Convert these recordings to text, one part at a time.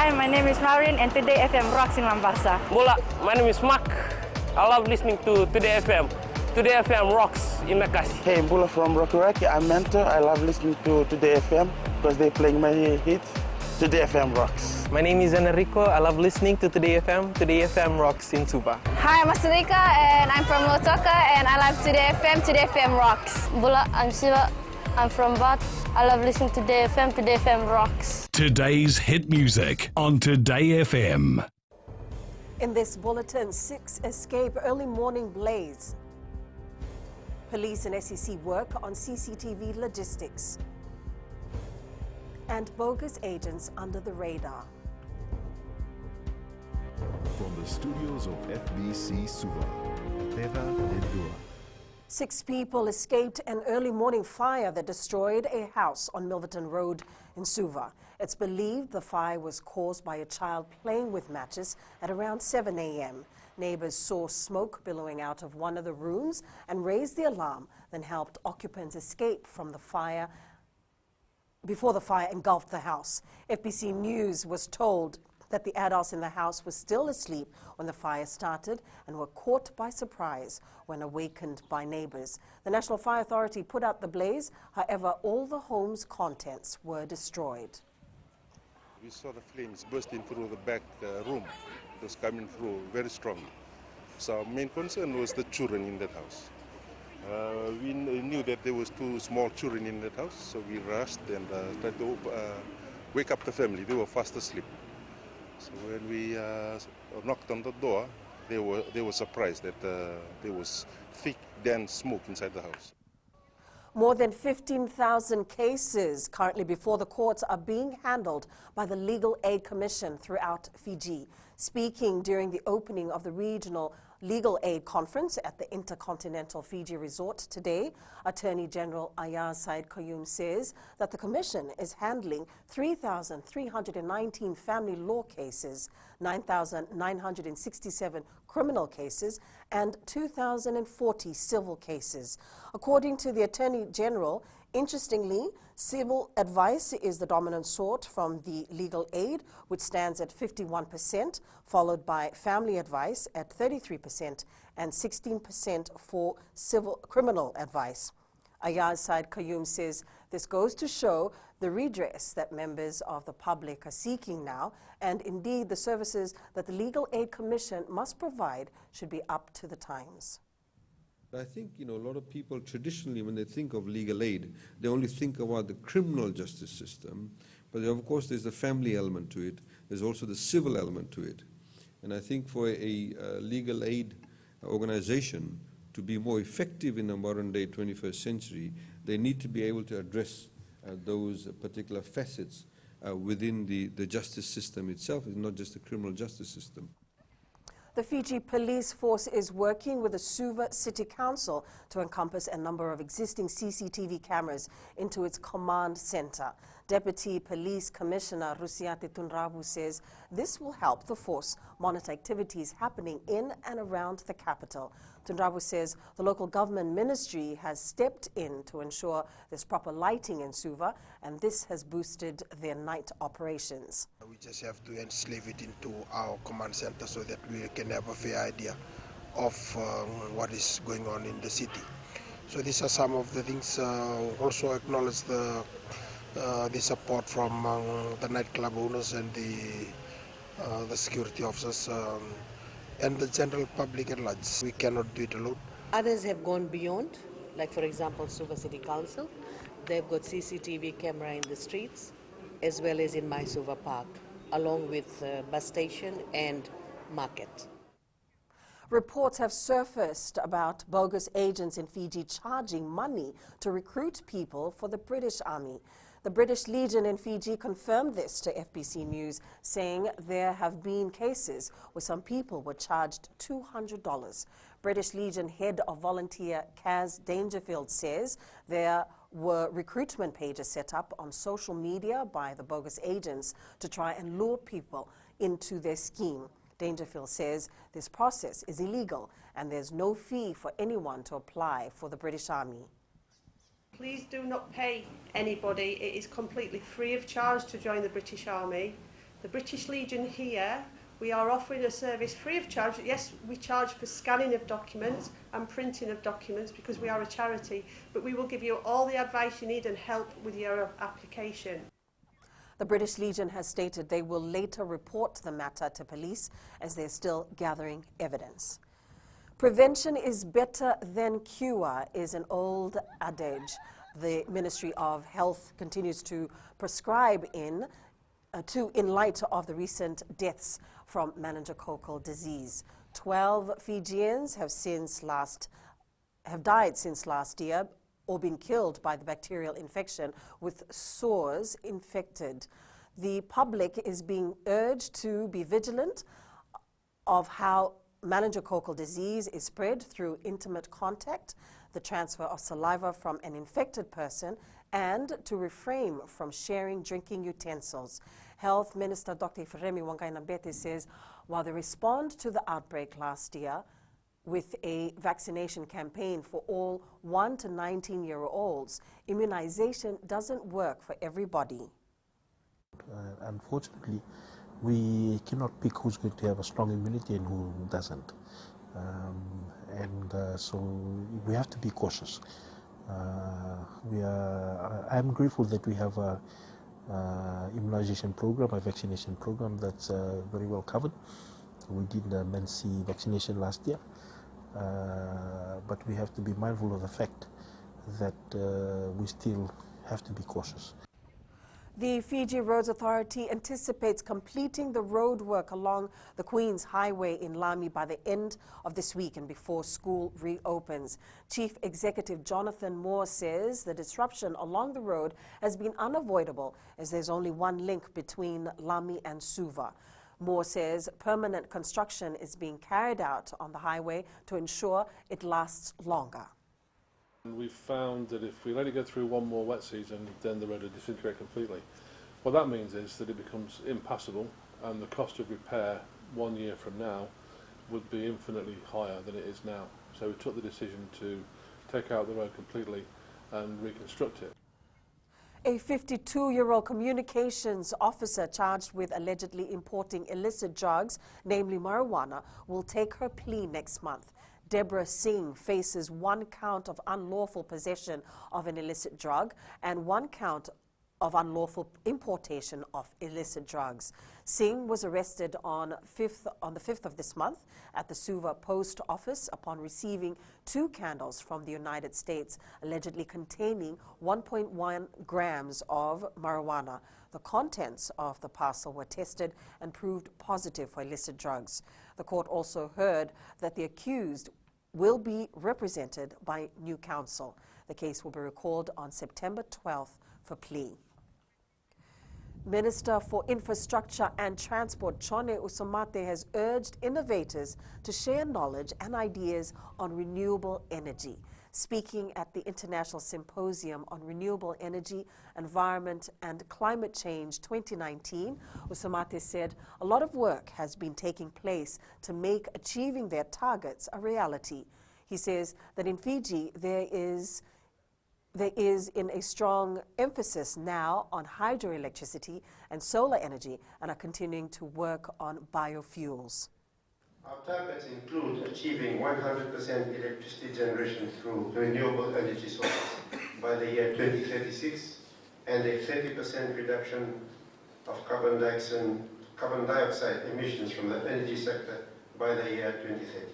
Hi, my name is Maureen and today FM rocks in Mombasa. Bola, my name is Mark. I love listening to Today FM. Today FM rocks in Makassi. Hey, Bula from Rokuraki. I'm Mentor. I love listening to Today FM because they're playing my hits. Today FM rocks. My name is Enrico. I love listening to Today FM. Today FM rocks in Suva. Hi, I'm Asrika and I'm from Lotoka and I love Today FM. Today FM rocks. Bula, I'm Siva. I'm from Bat. I love listening to Today FM. Today FM rocks. Today's hit music on Today FM. In this bulletin, 6 escape early morning blaze. Police and SEC work on CCTV logistics. And bogus agents under the radar. From the studios of FBC Suva, Peva Lendua. 6 people escaped an early morning fire that destroyed a house on Milverton Road in Suva. It's believed the fire was caused by a child playing with matches at around 7 a.m. Neighbors saw smoke billowing out of one of the rooms and raised the alarm, then helped occupants escape from the fire before the fire engulfed the house. FBC News was told that the adults in the house were still asleep when the fire started and were caught by surprise when awakened by neighbors. The National Fire Authority put out the blaze. However, all the home's contents were destroyed. We saw the flames bursting through the back room. It was coming through very strongly. So our main concern was the children in that house. We knew that there was 2 small children in that house, so we rushed and tried to wake up the family. They were fast asleep. So when we knocked on the door, they were surprised that there was thick, dense smoke inside the house. More than 15,000 cases currently before the courts are being handled by the Legal Aid Commission throughout Fiji. Speaking during the opening of the Regional Legal Aid Conference at the Intercontinental Fiji Resort today, Attorney General Ayaz Said Qayyum says that the Commission is handling 3,319 family law cases, 9,967 criminal cases, and 2,040 civil cases. According to the Attorney General, interestingly, civil advice is the dominant sort from the legal aid, which stands at 51%, followed by family advice at 33% and 16% for civil criminal advice. Ayaz Said Qayyum says this goes to show the redress that members of the public are seeking now, and indeed the services that the Legal Aid Commission must provide should be up to the times. I think, a lot of people traditionally, when they think of legal aid, they only think about the criminal justice system. But of course, there's the family element to it. There's also the civil element to it. And I think for a legal aid organization to be more effective in the modern day 21st century, they need to be able to address those particular facets within the justice system itself. It's not just the criminal justice system. The Fiji Police Force is working with the Suva City Council to encompass a number of existing CCTV cameras into its command center. Deputy Police Commissioner Rusiate Tunrabu says this will help the force monitor activities happening in and around the capital. Tunrabu says the local government ministry has stepped in to ensure there's proper lighting in Suva, and this has boosted their night operations. We just have to enslave it into our command center so that we can have a fair idea of what is going on in the city. So these are some of the things. Also acknowledge the support from the nightclub owners and the security officers and the general public at large. We cannot do it alone. Others have gone beyond, like for example Suva City Council. They've got CCTV camera in the streets as well as in My Suva Park, along with bus station and market. Reports have surfaced about bogus agents in Fiji charging money to recruit people for the British Army. The British Legion in Fiji confirmed this to FBC News, saying there have been cases where some people were charged $200. British Legion head of volunteer Kaz Dangerfield says there were recruitment pages set up on social media by the bogus agents to try and lure people into their scheme. Dangerfield says this process is illegal and there's no fee for anyone to apply for the British Army. Please do not pay anybody. It is completely free of charge to join the British Army. The British Legion here, we are offering a service free of charge. Yes, we charge for scanning of documents and printing of documents because we are a charity, but we will give you all the advice you need and help with your application. The British Legion has stated they will later report the matter to police as they're still gathering evidence. Prevention is better than cure is an old adage the Ministry of Health continues to prescribe in light of the recent deaths from meningococcal disease. 12 Fijians have died since last year or been killed by the bacterial infection, with sores infected. The public is being urged to be vigilant of how meningococcal disease is spread through intimate contact, the transfer of saliva from an infected person, and to refrain from sharing drinking utensils. Health Minister Dr. Fermi Wangainambete says while they respond to the outbreak last year with a vaccination campaign for all 1 to 19-year-olds, immunization doesn't work for everybody. Unfortunately, we cannot pick who's going to have a strong immunity and who doesn't. So we have to be cautious. I'm grateful that we have a immunization program, a vaccination program that's very well covered. We did the men's vaccination last year, but we have to be mindful of the fact that we still have to be cautious. The Fiji Roads Authority anticipates completing the road work along the Queen's Highway in Lami by the end of this week and before school reopens. Chief Executive Jonathan Moore says the disruption along the road has been unavoidable as there's only one link between Lami and Suva. Moore says permanent construction is being carried out on the highway to ensure it lasts longer. We've found that if we let it go through one more wet season, then the road will disintegrate completely. What that means is that it becomes impassable, and the cost of repair 1 year from now would be infinitely higher than it is now. So we took the decision to take out the road completely and reconstruct it. A 52-year-old communications officer charged with allegedly importing illicit drugs, namely marijuana, will take her plea next month. Deborah Singh faces 1 count of unlawful possession of an illicit drug and 1 count of unlawful importation of illicit drugs. Singh was arrested on the 5th of this month at the Suva post office upon receiving 2 candles from the United States, allegedly containing 1.1 grams of marijuana. The contents of the parcel were tested and proved positive for illicit drugs. The court also heard that the accused will be represented by new counsel. The case will be recalled on September 12th for plea. Minister for Infrastructure and Transport, Chone Usomate, has urged innovators to share knowledge and ideas on renewable energy. Speaking at the International Symposium on Renewable Energy, Environment and Climate Change 2019, Usomate said a lot of work has been taking place to make achieving their targets a reality. He says that in Fiji there is in a strong emphasis now on hydroelectricity and solar energy and are continuing to work on biofuels. Our targets include achieving 100% electricity generation through renewable energy sources by the year 2036 and a 30% reduction of carbon dioxide emissions from the energy sector by the year 2030.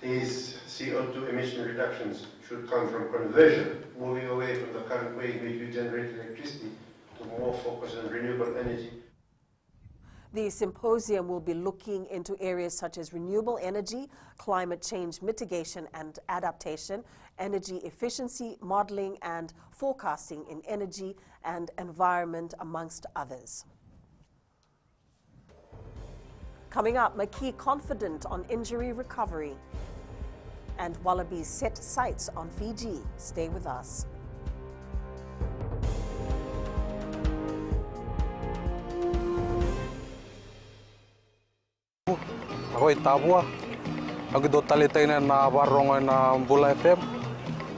These CO2 emission reductions should come from conversion, moving away from the current way in which we generate electricity to more focus on renewable energy. The symposium will be looking into areas such as renewable energy, climate change mitigation and adaptation, energy efficiency, modeling and forecasting in energy and environment, amongst others. Coming up, McKee confident on injury recovery. And Wallabies set sights on Fiji. Stay with us. Ako Tabua. Ako do talitay na warong na Bula FM.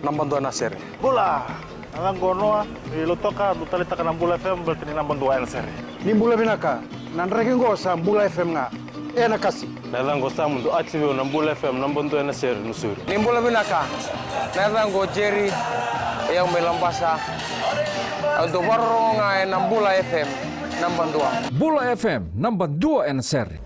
Nambando na sir. Bula. Ang gono iluto ka do talita ka ng Bula FM berarti nambando na sir. Nimbula binaka. Nandrakingo sa Mbula FM nga. Ena kasi. Nalango sa mundo active na Mbula FM nambondo na ser nusuri. Nimbula binaka. Nalango Jerry yang melambasa. Ado warronga na Mbula FM nambandua. Mbula FM nambandua na ser.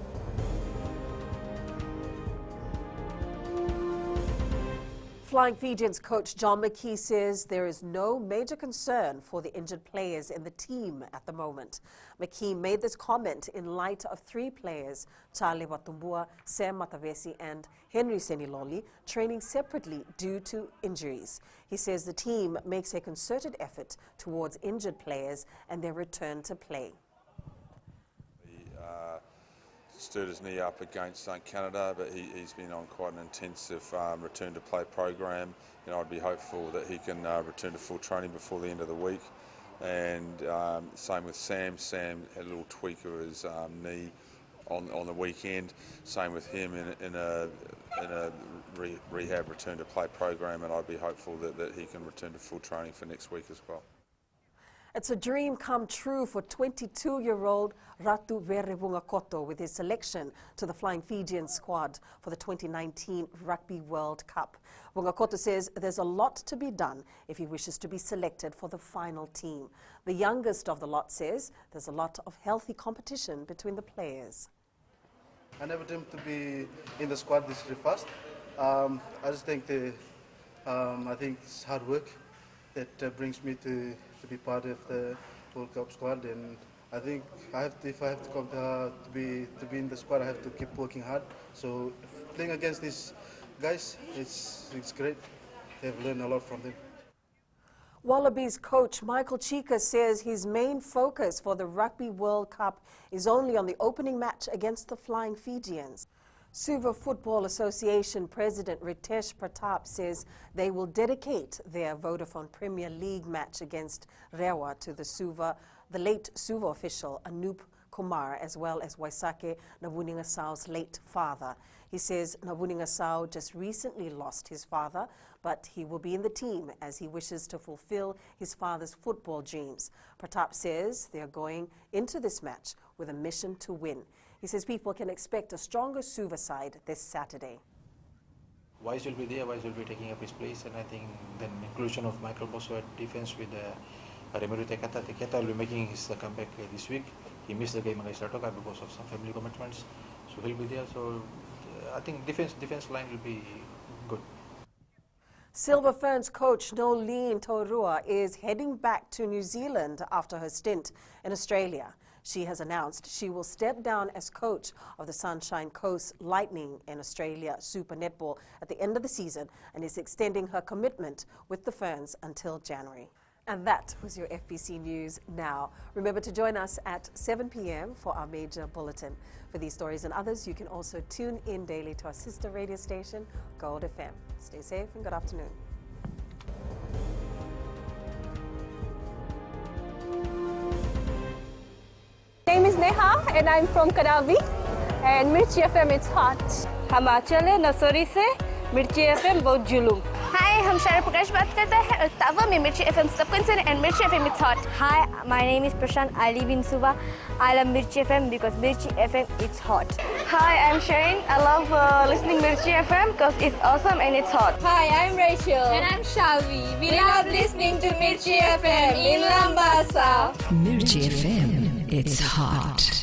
Flying Fijians coach John McKee says there is no major concern for the injured players in the team at the moment. McKee made this comment in light of 3 players, Charlie Watumbua, Sam Matavesi and Henry Seniloli, training separately due to injuries. He says the team makes a concerted effort towards injured players and their return to play. Stirred his knee up against Canada, but he's been on quite an intensive return to play program. I'd be hopeful that he can return to full training before the end of the week. And same with Sam. Sam had a little tweak of his knee on the weekend. Same with him in a rehab return to play program, and I'd be hopeful that he can return to full training for next week as well. It's a dream come true for 22-year-old Ratu Makoto with his selection to the Flying Fijian squad for the 2019 Rugby World Cup. Makoto says there's a lot to be done if he wishes to be selected for the final team. The youngest of the lot says there's a lot of healthy competition between the players. I never dreamed to be in the squad this year first. I just think I think it's hard work that brings me to be part of the World Cup squad, and I think if I have to come to be in the squad, I have to keep working hard. So playing against these guys, it's great. They've learned a lot from them. Wallabies coach Michael Chika says his main focus for the Rugby World Cup is only on the opening match against the Flying Fijians. Suva Football Association President Ritesh Pratap says they will dedicate their Vodafone Premier League match against Rewa to the late Suva official Anup Kumar, as well as Waisake Navuningasau's late father. He says Navuningasau just recently lost his father, but he will be in the team as he wishes to fulfill his father's football dreams. Pratap says they are going into this match with a mission to win. He says people can expect a stronger Suva side this Saturday. Wise will be there, Wise will be taking up his place, and I think the inclusion of Michael Bosso at defense with Remeru Teketa will be making his comeback this week. He missed the game against Ratoka because of some family commitments, so he'll be there. So I think defense line will be good. Silver Ferns coach Nolene Taurua is heading back to New Zealand after her stint in Australia. She has announced she will step down as coach of the Sunshine Coast Lightning in Australia Super Netball at the end of the season and is extending her commitment with the Ferns until January. And that was your FBC News Now. Remember to join us at 7 p.m. for our major bulletin. For these stories and others, you can also tune in daily to our sister radio station, Gold FM. Stay safe and good afternoon. My name is Neha and I'm from Karavi, and Mirchi FM it's hot. हम आंचल है नसोरी से मिर्ची FM बहुत जुलूम. Hi, हम शारा प्रकाश बात करते हैं और तावा में मिर्ची FM सबकंसन and Mirchi FM it's hot. Hi, my name is Prashant. I live in Suva. I love Mirchi FM because Mirchi FM it's hot. Hi, I'm Shane. I love listening Mirchi FM because it's awesome and it's hot. Hi, I'm Rachel. And I'm Shavi. We love listening to Mirchi FM in Lambasa. Mirchi FM, it's hot.